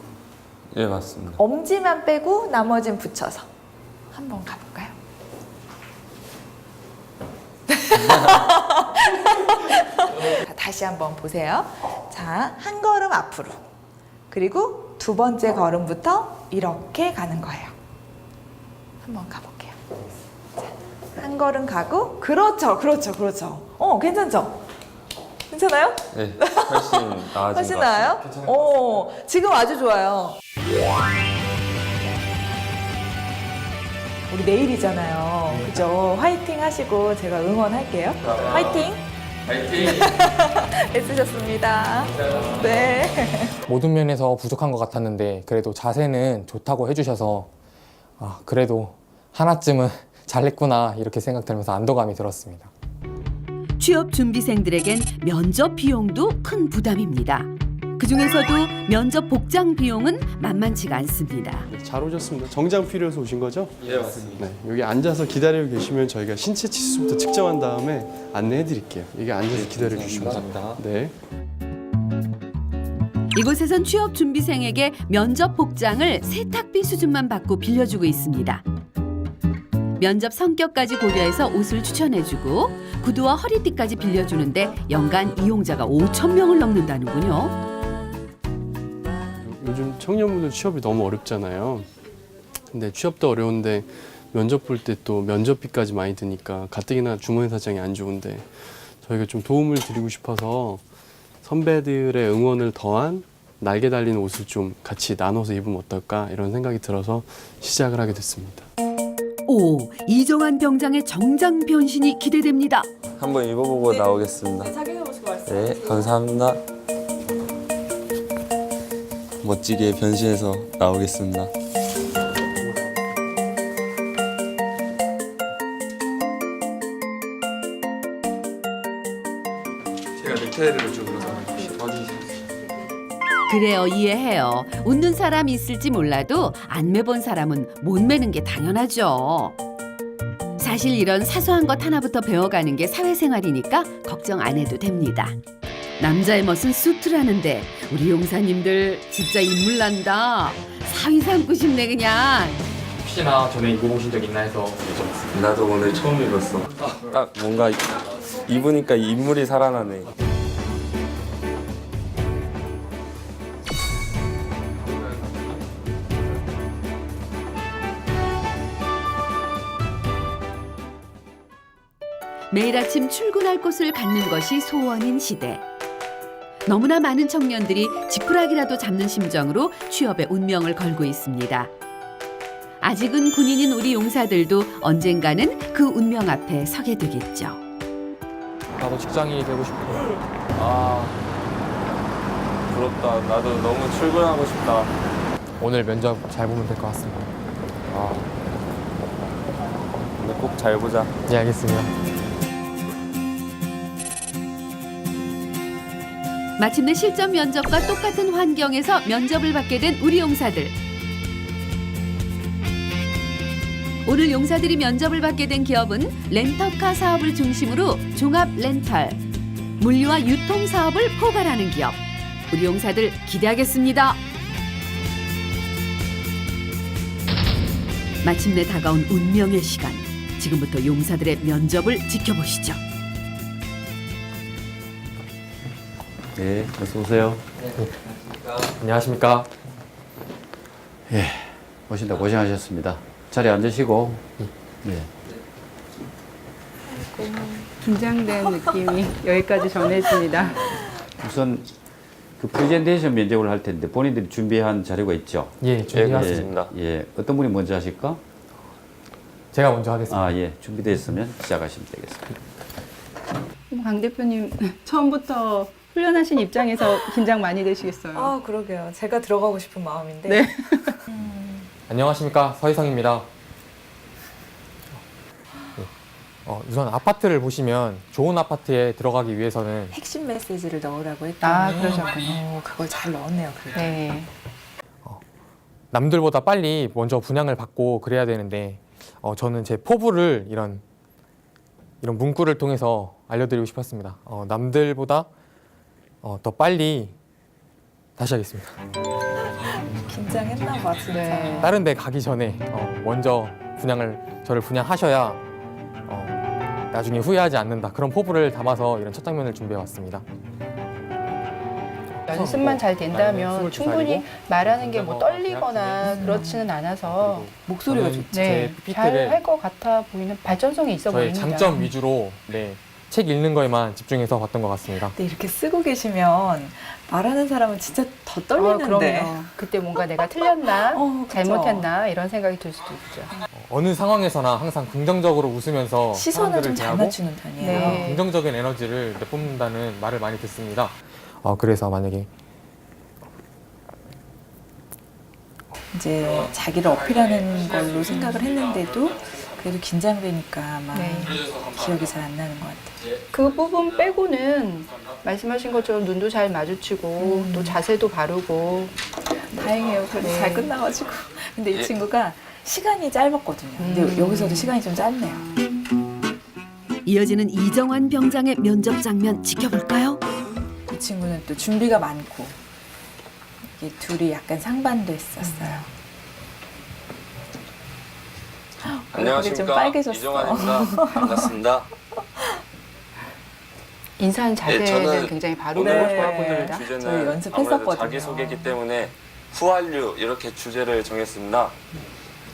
D: 예, 맞습니다.
T: 엄지만 빼고 나머지는 붙여서. 한번 가볼까요? 다시 한번 보세요. 자, 한 걸음 앞으로. 그리고 두 번째 걸음부터 이렇게 가는 거예요. 한번 가볼게요. 자, 한 걸음 가고, 그렇죠, 그렇죠, 그렇죠. 괜찮죠? 괜찮아요?
D: 네, 훨씬 나아진
T: 훨씬
D: 것
T: 나아요?
D: 같습니다.
T: 지금 아주 좋아요. 우리 내일이잖아요. 그죠? 화이팅 하시고 제가 응원할게요. 화이팅!
E: 화이팅!
T: 애쓰셨습니다. 네.
F: 모든 면에서 부족한 것 같았는데 그래도 자세는 좋다고 해주셔서 그래도 하나쯤은 잘했구나 이렇게 생각들면서 안도감이 들었습니다.
A: 취업 준비생들에겐 면접 비용도 큰 부담입니다. 그중에서도 면접 복장 비용은 만만치가 않습니다.
U: 잘 오셨습니다. 정장 필요해서 오신 거죠?
D: 예, 맞습니다.
U: 네, 여기 앉아서 기다리고 계시면 저희가 신체 치수부터 측정한 다음에 안내해 드릴게요. 여기 앉아서 기다려 주시면 됩니다. 네.
A: 이곳에선 취업 준비생에게 면접 복장을 세탁비 수준만 받고 빌려주고 있습니다. 면접 성격까지 고려해서 옷을 추천해주고 구두와 허리띠까지 빌려주는데 연간 이용자가 5,000명을 넘는다는군요.
U: 요즘 청년분들 취업이 너무 어렵잖아요. 근데 취업도 어려운데 면접 볼 때 또 면접비까지 많이 드니까 가뜩이나 주머니 사정이 안 좋은데 저희가 좀 도움을 드리고 싶어서 선배들의 응원을 더한 날개 달린 옷을 좀 같이 나눠서 입으면 어떨까 이런 생각이 들어서 시작을 하게 됐습니다.
A: 오, 이정환 병장의 정장 변신이 기대됩니다.
D: 한번 입어보고 나오겠습니다.
T: 착용해보시고 말씀.
D: 네, 감사합니다. 멋지게 변신해서 나오겠습니다.
E: 제가 넥타이를 좀 도와주세요.
A: 그래요, 이해해요. 웃는 사람이 있을지 몰라도 안 매본 사람은 못 매는 게 당연하죠. 사실 이런 사소한 것 하나부터 배워가는 게 사회생활이니까 걱정 안 해도 됩니다. 남자의 멋은 수트라는데 우리 용사님들 진짜 인물 난다. 바위 삼고 싶네 그냥.
F: 혹시나 전에 입어보신 적 있나 해서 여쭤봤습니다.
D: 나도 오늘 처음 입었어. 딱 뭔가 입으니까 인물이 살아나네.
A: 매일 아침 출근할 곳을 갖는 것이 소원인 시대. 너무나 많은 청년들이 지푸라기라도 잡는 심정으로 취업의 운명을 걸고 있습니다. 아직은 군인인 우리 용사들도 언젠가는 그 운명 앞에 서게 되겠죠.
F: 나도 직장인이 되고 싶어.
D: 아, 부럽다. 나도 너무 출근하고 싶다.
F: 오늘 면접 잘 보면 될 것 같습니다.
D: 아, 오늘 꼭 잘 보자.
F: 네, 알겠습니다.
A: 마침내 실전 면접과 똑같은 환경에서 면접을 받게 된 우리 용사들. 오늘 용사들이 면접을 받게 된 기업은 렌터카 사업을 중심으로 종합 렌탈, 물류와 유통 사업을 포괄하는 기업. 우리 용사들 기대하겠습니다. 마침내 다가온 운명의 시간. 지금부터 용사들의 면접을 지켜보시죠.
H: 네, 어서 오세요.
F: 안녕하십니까.
H: 예, 오신다 고생하셨습니다. 자리에 앉으시고. 예.
V: 긴장된 느낌이 여기까지 전해집니다.
H: 우선 그 프레젠테이션 면접을 할 텐데 본인들이 준비한 자료가 있죠?
F: 예, 준비했습니다.
H: 예, 어떤 분이 먼저 하실까?
F: 제가 먼저 하겠습니다.
H: 아, 예, 준비됐으면 시작하시면 되겠습니다.
V: 강 대표님 처음부터 훈련하신 입장에서 긴장 많이 되시겠어요?
T: 아, 그러게요. 제가 들어가고 싶은 마음인데.
V: 네.
F: 안녕하십니까. 서희성입니다. 우선 아파트를 보시면 좋은 아파트에 들어가기 위해서는
T: 핵심 메시지를 넣으라고 했더니
V: 그러셨군요.
T: 그걸 잘 넣었네요. 그래도.
V: 네.
F: 남들보다 빨리 먼저 분양을 받고 그래야 되는데 저는 제 포부를 이런 문구를 통해서 알려드리고 싶었습니다. 남들보다 더 빨리 다시 하겠습니다.
T: 긴장했나 봐 진짜.
V: 네.
F: 다른 데 가기 전에 먼저 저를 분양하셔야 나중에 후회하지 않는다. 그런 포부를 담아서 이런 첫 장면을 준비해 왔습니다.
V: 연습만 잘 된다면
F: 22
V: 충분히
F: 살이고
V: 말하는 게 뭐 떨리거나 그렇지는 않아서
T: 목소리가 좋죠.
V: 네, 잘 할 것 같아 보이는 발전성이 있어
F: 저의
V: 보입니다.
F: 장점 위주로 책 읽는 거에만 집중해서 봤던 것 같습니다.
T: 근데 이렇게 쓰고 계시면 말하는 사람은 진짜 더 떨리는데.
V: 그럼요. 그때 뭔가 내가 틀렸나 잘못했나 이런 생각이 들 수도 있죠.
F: 어느 상황에서나 항상 긍정적으로 웃으면서
T: 시선을 좀
F: 사람들을
T: 잘
F: 대하고
T: 맞추는 편이에요.
F: 긍정적인 에너지를 내뿜는다는 말을 많이 듣습니다. 그래서 만약에
T: 이제 자기를 어필하는 걸로 생각을 했는데도 그래도 긴장되니까 아마 기억이 잘 안 나는 것 같아요.
V: 그 부분 빼고는 말씀하신 것처럼 눈도 잘 마주치고 또 자세도 바르고
T: 다행이에요. 그래도
V: 네.
T: 잘 끝나가지고. 근데 이 친구가 시간이 짧았거든요. 근데 여기서도 시간이 좀 짧네요.
A: 이어지는 이정환 병장의 면접 장면 지켜볼까요?
T: 이 친구는 또 준비가 많고 이게 둘이 약간 상반도 했었어요.
D: 안녕하십니까.
T: 좀 빨개졌어.
D: 이정환입니다. 반갑습니다.
V: 인사하는 자세는
D: 저는
V: 굉장히 바르고
D: 오늘
V: 좋아
D: 해볼
V: 보입니다.
T: 저희
D: 주제는
T: 연습했었거든요.
D: 아무래도 자기소개이기 때문에 후한류 이렇게 주제를 정했습니다.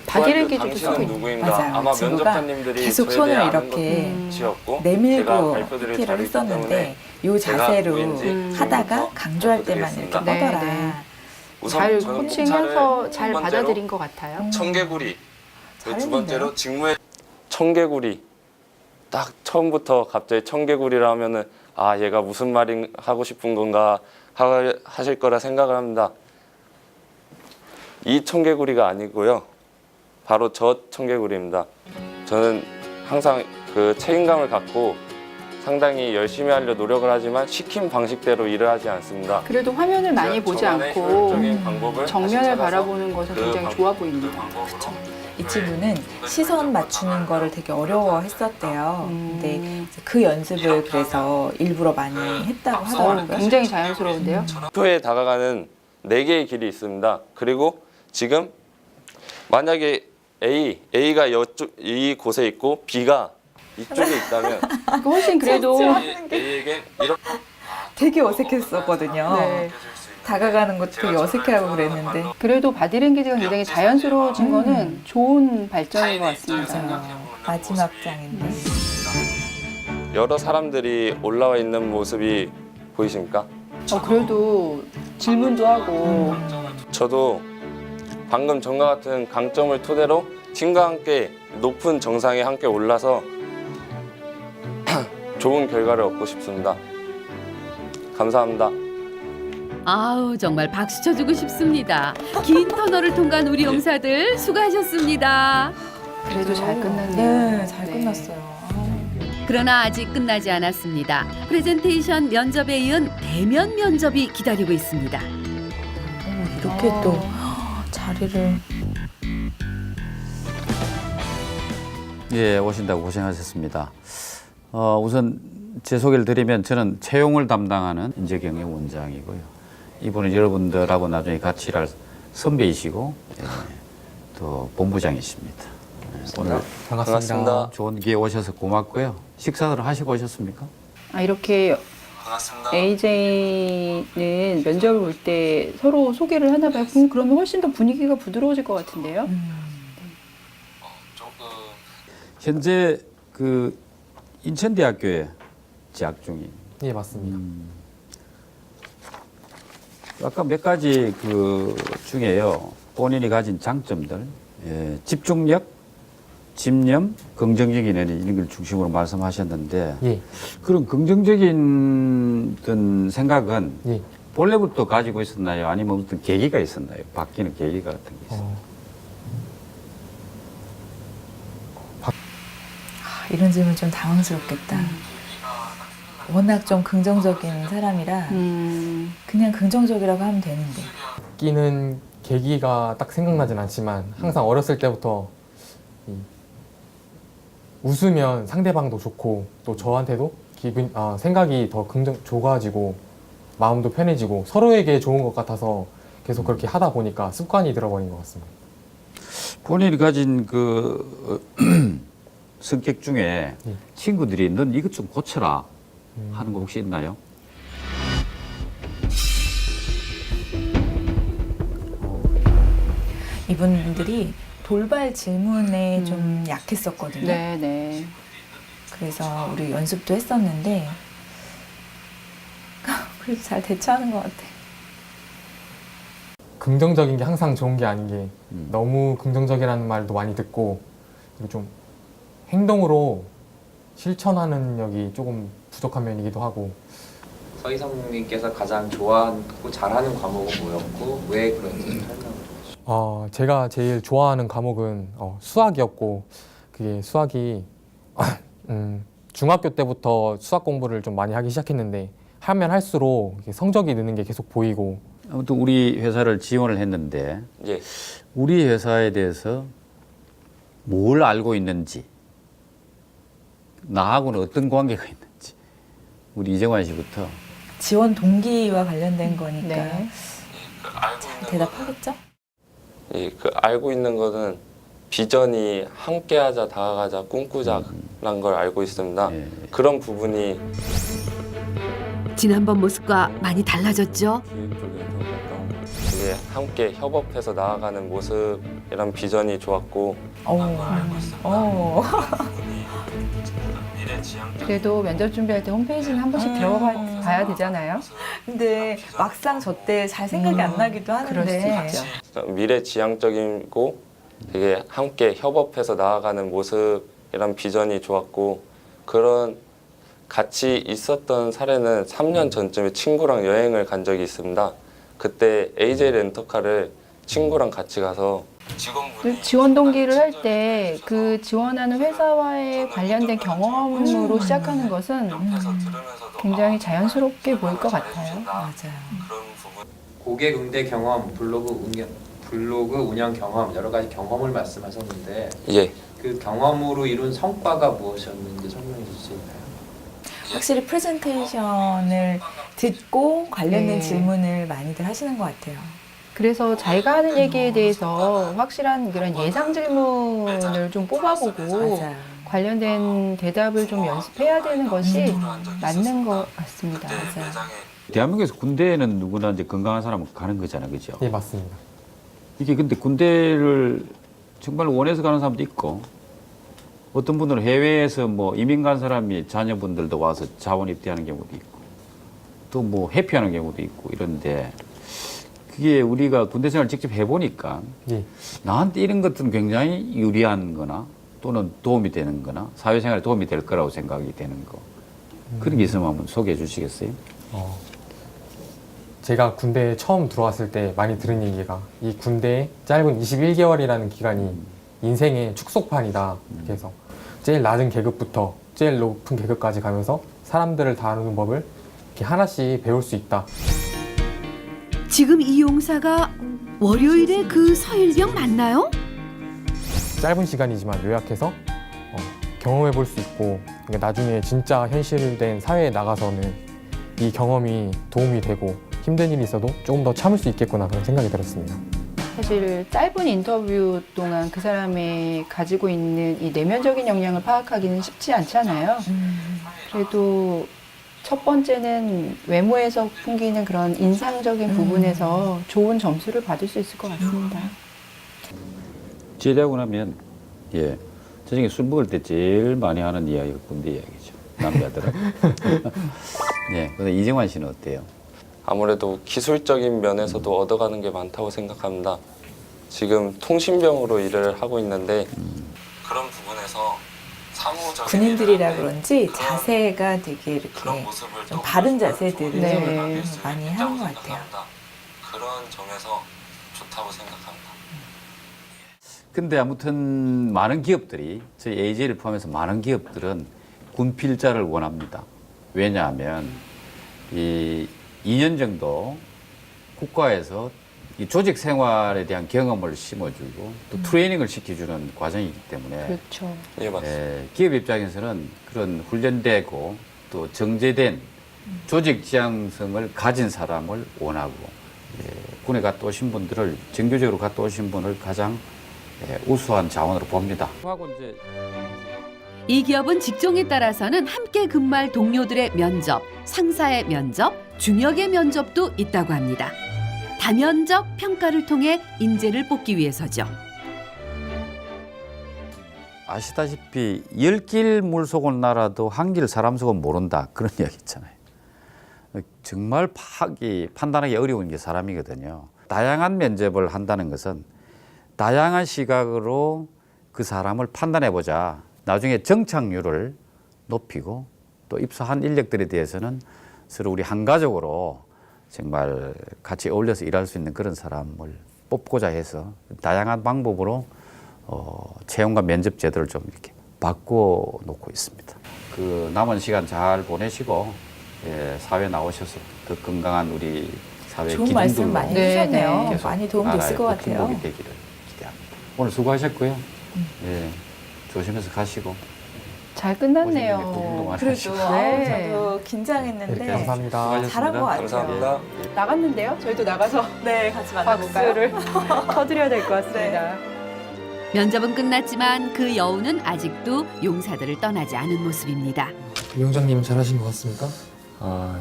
V: 바디랭귀지도
D: 당신은
V: 쓰고
D: 누구인가?
T: 맞아요.
D: 아마
T: 이 친구가
D: 면접관님들이
T: 계속
D: 저에 대해
T: 손을
D: 아는
T: 이렇게
D: 것이었고 제가
T: 내밀고
D: 발표드릴
T: PP를
D: 자리이기
T: 했었는데
D: 때문에
T: 이
D: 제가
T: 자세로
D: 누구인지
T: 하다가 강조할 때만 이렇게
D: 드리겠습니다.
T: 뻗어라.
V: 네.
D: 우선
V: 잘
D: 저는
V: 코칭해서
D: 목차를
V: 잘
D: 첫 번째로
V: 받아들인 것 같아요.
D: 청개구리 두
T: 잘했는데요?
D: 번째로 직무에 청개구리 딱 처음부터 갑자기 청개구리라 하면은 아 얘가 무슨 말이 하고 싶은 건가 하실 거라 생각을 합니다. 이 청개구리가 아니고요. 바로 저 청개구리입니다. 저는 항상 그 책임감을 갖고 상당히 열심히 하려 노력을 하지만 시킨 방식대로 일을 하지 않습니다.
V: 그래도 화면을 많이 보지
D: 저만의
V: 않고
D: 효율적인 방법을 다시
V: 정면을
D: 찾아서
V: 바라보는 것은
D: 그
V: 굉장히 좋아 보입니다.
T: 이 친구는 시선 맞추는 거를 되게 어려워했었대요. 근데 이제 그 연습을 그래서 일부러 많이 했다고 하더라고요.
V: 굉장히 자연스러운데요?
D: 목표에 다가가는 4개의 길이 있습니다. 그리고 지금 만약에 A가 이 곳에 있고 B가 이쪽에 있다면
V: 훨씬 그래도
D: A에게 이렇게
T: 되게 어색했었거든요.
V: 네.
T: 다가가는 것도 되게 어색해하고 그랬는데.
V: 그래도 바디랭귀지가 굉장히 자연스러워진 거는 좋은 발전인 것 같습니다.
T: 마지막 장인데.
D: 여러 사람들이 올라와 있는 모습이 보이십니까?
V: 그래도 질문도 하고
D: 저도 방금 전과 같은 강점을 토대로 팀과 함께 높은 정상에 함께 올라서 좋은 결과를 얻고 싶습니다. 감사합니다.
A: 아우 정말 박수 쳐주고 싶습니다. 긴 터널을 통과한 우리 용사들 수고하셨습니다.
V: 그래도 잘 끝났네요.
T: 네, 잘 끝났어요.
A: 그러나 아직 끝나지 않았습니다. 프레젠테이션 면접에 이은 대면 면접이 기다리고 있습니다.
T: 이렇게 또 자리를.
H: 예, 오신다고 고생하셨습니다. 우선 제 소개를 드리면 저는 채용을 담당하는 인재경영 원장이고요. 이분은 여러분들하고 나중에 같이 일할 선배이시고 또 본부장이십니다. 오늘
F: 반갑습니다.
H: 좋은 기회 오셔서 고맙고요. 식사를 하시고 오셨습니까?
V: 이렇게 AJ는 면접을 볼 때 서로 소개를 하나 봐요. 그러면 훨씬 더 분위기가 부드러워질 것 같은데요.
H: 현재 그 인천대학교에 재학 중인.
F: 예, 맞습니다.
H: 아까 몇 가지 그 중에요. 본인이 가진 장점들, 집중력, 집념, 긍정적인 에너지 이런 걸 중심으로 말씀하셨는데
F: 예.
H: 그런 긍정적인 어떤 생각은
F: 예.
H: 본래부터 가지고 있었나요? 아니면 어떤 계기가 있었나요? 바뀌는 계기가 같은 게 있었나요?
T: 이런 질문 좀 당황스럽겠다. 워낙 좀 긍정적인 사람이라 그냥 긍정적이라고 하면 되는데.
F: 끼는 계기가 딱 생각나진 않지만 항상 어렸을 때부터 웃으면 상대방도 좋고 또 저한테도 생각이 더 좋아지고 마음도 편해지고 서로에게 좋은 것 같아서 계속 그렇게 하다 보니까 습관이 들어버린 것 같습니다.
H: 본인이 가진 그 성격 중에 친구들이 넌 이것 좀 고쳐라 하는 거 혹시 있나요?
T: 이분들이 돌발 질문에 좀 약했었거든요.
V: 네.
T: 그래서 우리 연습도 했었는데 그래도 잘 대처하는 것 같아.
F: 긍정적인 게 항상 좋은 게 아닌 게 너무 긍정적이라는 말도 많이 듣고 그리고 좀 행동으로 실천하는 능력이 조금 부족한 면이기도 하고.
E: 서희성님께서 가장 좋아하고 잘하는 과목은 뭐였고 왜 그런지 설명을 해주시죠.
F: 제가 제일 좋아하는 과목은 수학이었고 그게 수학이 중학교 때부터 수학 공부를 좀 많이 하기 시작했는데 하면 할수록 성적이 느는 게 계속 보이고.
H: 아무튼 우리 회사를 지원을 했는데
D: 예.
H: 우리 회사에 대해서 뭘 알고 있는지 나하고는 어떤 관계가 있는지 우리 이정환 씨부터.
T: 지원 동기와 관련된 거니까
V: 네.
T: 잘 대답하겠죠?
D: 예, 그 알고 있는 거는 비전이 함께하자, 다가가자, 꿈꾸자라는 걸 알고 있습니다. 그런 부분이
A: 지난번 모습과 많이 달라졌죠?
D: 이게 함께 협업해서 나아가는 모습 이런 비전이 좋았고.
V: 그래도 면접 준비할 때 홈페이지는 한 번씩 들어봐야 되잖아요.
T: 근데 막상 저 때 잘 생각이 안 나기도 하는데.
D: 미래지향적이고 되게 함께 협업해서 나아가는 모습 이런 비전이 좋았고 그런 같이 있었던 사례는 3년 전쯤에 친구랑 여행을 간 적이 있습니다. 그때 AJ 렌터카를 친구랑 같이 가서
V: 지원 동기를 할 때 그 지원하는 회사와의 관련된 경험으로 시작하는 것은 굉장히 자연스럽게 보일 것 같아요.
T: 맞아요.
E: 고객 응대 경험, 블로그 운영 경험 여러 가지 경험을 말씀하셨는데
D: 예.
E: 그 경험으로 이룬 성과가 무엇이었는지 설명해 주실 수 있나요?
T: 확실히 프레젠테이션을 듣고 관련된
V: 네.
T: 질문을 많이들 하시는 것 같아요.
V: 그래서 자기가 하는 얘기에 대해서 확실한 그런 예상 질문을 좀 뽑아보고 관련된 대답을 좀 연습해야 되는 것이 맞는 것 같습니다.
H: 대한민국에서 군대에는 누구나 이제 건강한 사람은 가는 거잖아요, 그죠?
F: 네, 맞습니다.
H: 이게 근데 군대를 정말 원해서 가는 사람도 있고, 어떤 분들은 해외에서 뭐 이민 간 사람이 자녀분들도 와서 자원 입대하는 경우도 있고, 또 뭐 회피하는 경우도 있고 이런데, 그게 우리가 군대 생활을 직접 해보니까 나한테 이런 것들은 굉장히 유리한 거나 또는 도움이 되는 거나 사회생활에 도움이 될 거라고 생각이 되는 거. 그런 게 있으면 한번 소개해 주시겠어요?
F: 제가 군대에 처음 들어왔을 때 많이 들은 얘기가 이 군대의 짧은 21개월이라는 기간이 인생의 축소판이다. 그래서 제일 낮은 계급부터 제일 높은 계급까지 가면서 사람들을 다루는 법을 이렇게 하나씩 배울 수 있다.
A: 지금 이 용사가 월요일에 그 서일병 맞나요?
F: 짧은 시간이지만 요약해서 경험해 볼 수 있고 그러니까 나중에 진짜 현실된 사회에 나가서는 이 경험이 도움이 되고 힘든 일이 있어도 조금 더 참을 수 있겠구나 그런 생각이 들었습니다.
V: 사실 짧은 인터뷰 동안 그 사람의 가지고 있는 이 내면적인 역량을 파악하기는 쉽지 않잖아요. 그래도 첫 번째는 외모에서 풍기는 그런 인상적인 부분에서 좋은 점수를 받을 수 있을 것 같습니다.
H: 제대하고 나면, 예. 저녁에 술 먹을 때 제일 많이 하는 이야기가 군대 이야기죠. 남자들은. 예. 근데 이정환 씨는 어때요?
D: 아무래도 기술적인 면에서도 얻어가는 게 많다고 생각합니다. 지금 통신병으로 일을 하고 있는데 그런 부분에서 사무적인
T: 군인들이라 그런지 자세가 되게 이렇게 좀 바른 자세들을 많이 하는 것 같아요.
D: 그런 점에서 좋다고 생각합니다.
H: 근데 아무튼 많은 기업들이, 저희 AJ를 포함해서 많은 기업들은 군필자를 원합니다. 왜냐하면 이 2년 정도 국가에서 이 조직 생활에 대한 경험을 심어주고 또 트레이닝을 시켜주는 과정이기 때문에
V: 그렇죠.
D: 예, 맞습니다.
H: 기업 입장에서는 그런 훈련되고 또 정제된 조직 지향성을 가진 사람을 원하고 군에 갔다 오신 분들을 정규직으로 갔다 오신 분을 가장 우수한 자원으로 봅니다.
A: 이 기업은 직종에 따라서는 함께 근무할 동료들의 면접, 상사의 면접, 중역의 면접도 있다고 합니다. 다면적 평가를 통해 인재를 뽑기 위해서죠.
H: 아시다시피 10길 물속은 알아도 한 길 사람 속은 모른다. 그런 이야기 있잖아요. 정말 판단하기 어려운 게 사람이거든요. 다양한 면접을 한다는 것은 다양한 시각으로 그 사람을 판단해보자. 나중에 정착률을 높이고 또 입사한 인력들에 대해서는 서로 우리 한 가족으로 정말 같이 어울려서 일할 수 있는 그런 사람을 뽑고자 해서 다양한 방법으로 채용과 면접 제도를 좀 이렇게 바꿔 놓고 있습니다. 그 남은 시간 잘 보내시고 사회 나오셔서 더 건강한 우리 사회
T: 좋은 말씀 많이 해주셨네요.
H: 계속
T: 많이 도움 됐을 것 같아요.
H: 행복이 되기를 기대합니다. 오늘 수고하셨고요. 예, 조심해서 가시고.
V: 잘 끝났네요.
T: 그래도
V: 네.
T: 저도 긴장했는데
F: 감사합니다.
T: 잘한 것 같아요.
D: 감사합니다.
V: 나갔는데요? 저희도 나가서
T: 네, 같이 만나볼까요?
V: 박수를 쳐드려야 될 것 같습니다.
A: 면접은 끝났지만 그 여우는 아직도 용사들을 떠나지 않은 모습입니다.
F: 위원장님 잘하신 것 같습니까?
D: 아,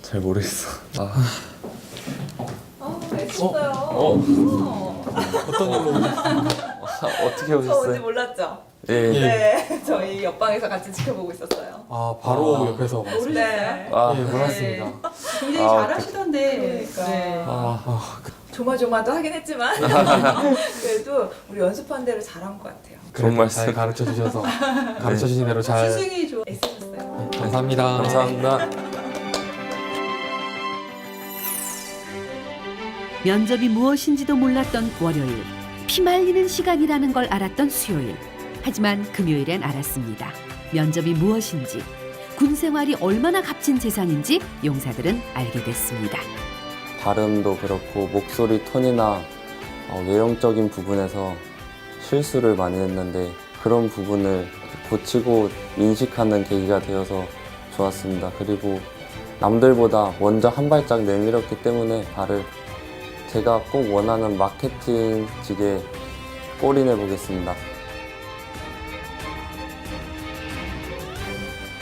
D: 잘 모르겠어.
T: 애썼어요.
F: 어떤 일로?
D: 어떻게
T: 저 오늘
D: 오셨어요?
T: 몰랐죠?
D: 예.
T: 네, 저희 옆방에서 같이 지켜보고 있었어요.
F: 아, 바로 옆에서.
T: 네.
F: 예, 몰랐습니다.
T: 굉장히 잘하시던데. 조마조마도 하긴 했지만 그래도 우리 연습한 대로 잘한 것 같아요.
F: 정말 잘 가르쳐 주셔서 가르쳐 주신 대로 잘.
T: 스승이 좀 애쓰셨어요.
F: 감사합니다.
D: 감사합니다.
A: 면접이 무엇인지도 몰랐던 월요일, 피말리는 시간이라는 걸 알았던 수요일. 하지만 금요일엔 알았습니다. 면접이 무엇인지, 군 생활이 얼마나 값진 재산인지 용사들은 알게 됐습니다.
D: 발음도 그렇고 목소리 톤이나 외형적인 부분에서 실수를 많이 했는데 그런 부분을 고치고 인식하는 계기가 되어서 좋았습니다. 그리고 남들보다 먼저 한 발짝 내밀었기 때문에 발을 제가 꼭 원하는 마케팅직에 올인해 보겠습니다.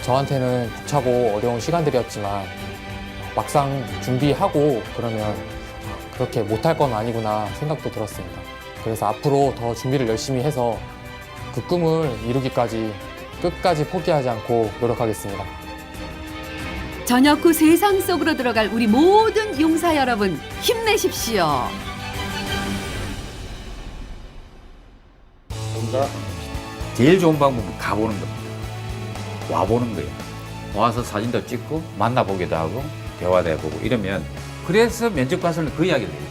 F: 저한테는 벅차고 어려운 시간들이었지만 막상 준비하고 그러면 그렇게 못할 건 아니구나 생각도 들었습니다. 그래서 앞으로 더 준비를 열심히 해서 그 꿈을 이루기까지 끝까지 포기하지 않고 노력하겠습니다.
A: 저녁 후 세상 속으로 들어갈 우리 모든 용사 여러분 힘내십시오.
H: 제일 좋은 방법은 가보는 겁니다. 와보는 거예요. 와서 사진도 찍고 만나보기도 하고 대화도 해보고 이러면 그래서 면접 가서는 그 이야기를 해요.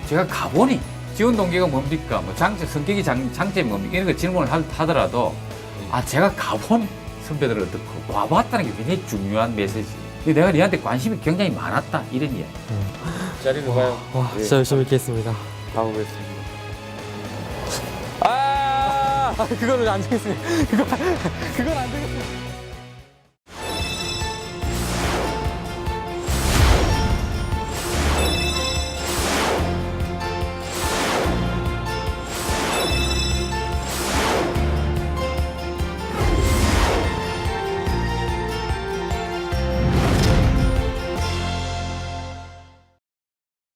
H: 제가 가보니 지원 동기가 뭡니까? 뭐 성격이 장점이 뭡니까? 이런 거 질문을 하더라도 제가 가본 선배들을 듣고 와봤다는 게 굉장히 중요한 메시지. 내가 니한테 관심이 굉장히 많았다 이런 이야기.
B: 자리로 가요.
F: 진짜 열심히 있겠습니다.
B: 다음 뵙겠습니다.
F: 그거는 안 되겠습니다. 그건 안 되겠습니다.